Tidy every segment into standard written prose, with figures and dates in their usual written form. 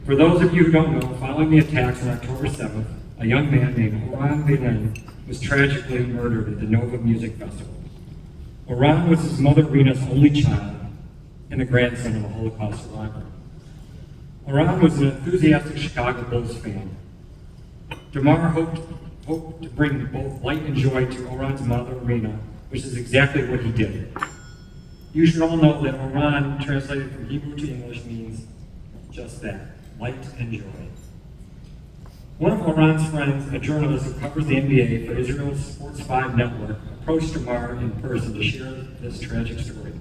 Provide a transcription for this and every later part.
For those of you who don't know, following the attacks on October 7th, a young man named Oran Belen was tragically murdered at the Nova Music Festival. Oran was his mother Rena's only child and the grandson of a Holocaust survivor. Oran was an enthusiastic Chicago Bulls fan. DeMar hoped to bring both light and joy to Oran's mother Rena, which is exactly what he did. You should all know that Oran, translated from Hebrew to English, means just that, light and joy. One of Oran's friends, a journalist who covers the NBA for Israel's Sports 5 network, approached DeMar in person to share this tragic story.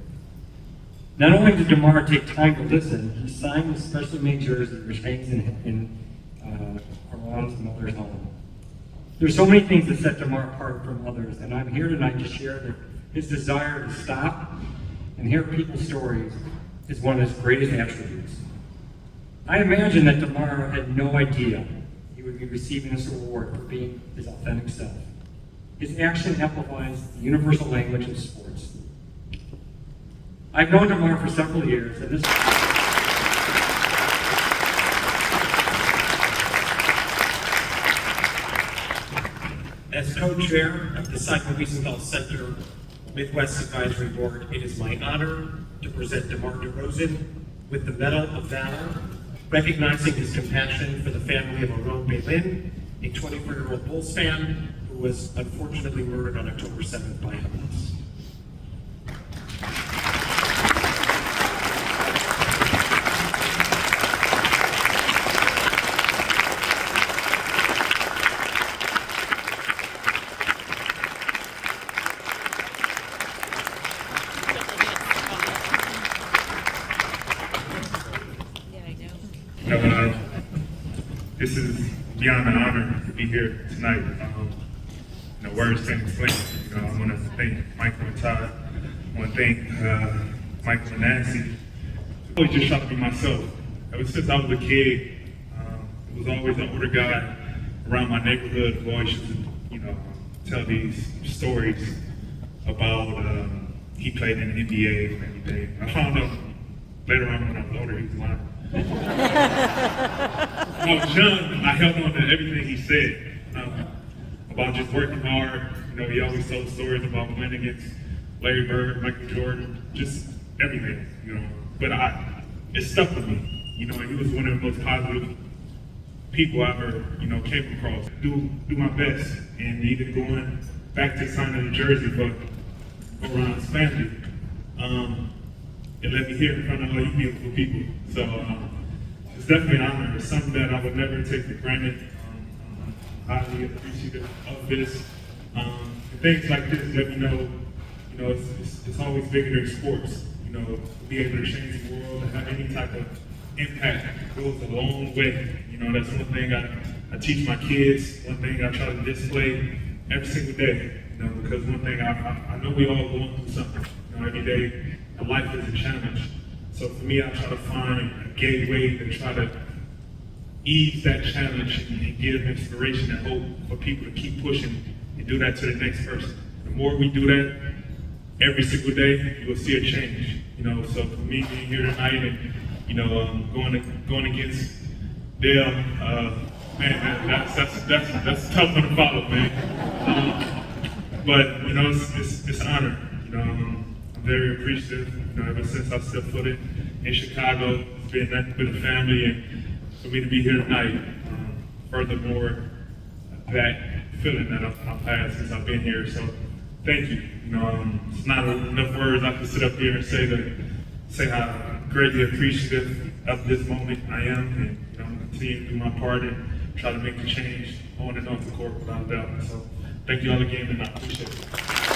Not only did DeMar take time to listen, he signed a specially made jersey which hangs in Oran's mother's home. There's so many things that set DeMar apart from others, and I'm here tonight to share that his desire to stop and hear people's stories is one of his greatest attributes. I imagine that DeMar had no idea he would be receiving this award for being his authentic self. His action amplifies the universal language of sports. I've known DeMar for several years, and this as co-chair of the Cycle Wiesenthal Center Midwest Advisory Board, it is my honor to present DeMar DeRozan with the Medal of Valor, recognizing his compassion for the family of Oran Belen, a 24-year-old Bulls fan who was unfortunately murdered on October 7th by Hamas. This is beyond an honor to be here tonight. Words can't explain it. I want to thank Michael and Todd. I want to thank Michael and Nancy. I always just trying to be myself. Ever since I was a kid, it was always an older guy around my neighborhood who always used to, tell these stories about he played in the NBA and everything. I found out later on when I was older he was lying. When I was young, I held on to everything he said about just working hard. He always told stories about winning against Larry Bird, Michael Jordan, just everything. But it stuck with me. He was one of the most positive people I ever, came across. Do my best, and even going back to signing the jersey for Oran's family. It let me hear in front of all you beautiful people. So it's definitely an honor. It's something that I would never take for granted. I'm highly appreciative of this. Things like this let me know, it's always bigger than sports. To be able to change the world and have any type of impact goes a long way. That's one thing I teach my kids, one thing I try to display every single day. Because one thing I know we all going through something. Every day, life is a challenge. So for me, I try to find a gateway to try to ease that challenge and give inspiration and hope for people to keep pushing and do that to the next person. The more we do that every single day, you will see a change. So for me being here tonight and going against Dale, man, that's tough one to follow, man. But it's an honor. I'm very appreciative. Ever since I stepped footed in Chicago, it's been nothing but a family, and for me to be here tonight, furthermore, that feeling that I've had since I've been here. So thank you. It's not enough words I can sit up here and say how greatly appreciative of this moment I am, and I'm going to continue to do my part and try to make the change on and off the court without doubt. So thank you all again, and I appreciate it.